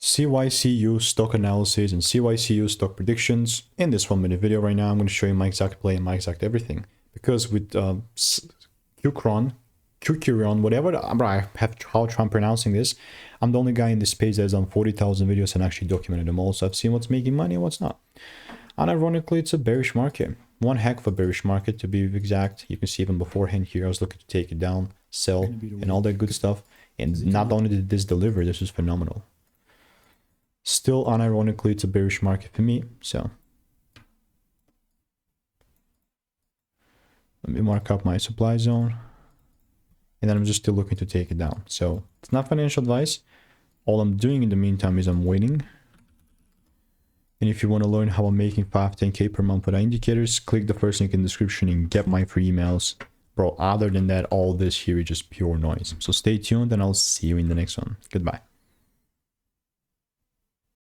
CYCU stock analysis and CYCU stock predictions. In this 1-minute video right now, I'm going to show you my exact play and my exact everything. Because with Cycurion, whatever I have how I'm pronouncing this, I'm the only guy in this space that has done 40,000 videos and actually documented them all. So I've seen what's making money and what's not. And ironically, it's a bearish market. One heck of a bearish market to be exact. You can see even beforehand here, I was looking to take it down, sell, and all that good stuff. And not only did this deliver, this was phenomenal. Still, unironically, it's a bearish market for me. So let me mark up my supply zone. And then I'm just still looking to take it down. So it's not financial advice. All I'm doing in the meantime is I'm waiting. And if you want to learn how I'm making 5-10K per month with indicators, click the first link in the description and get my free emails. Bro, other than that, all this here is just pure noise. So stay tuned and I'll see you in the next one. Goodbye.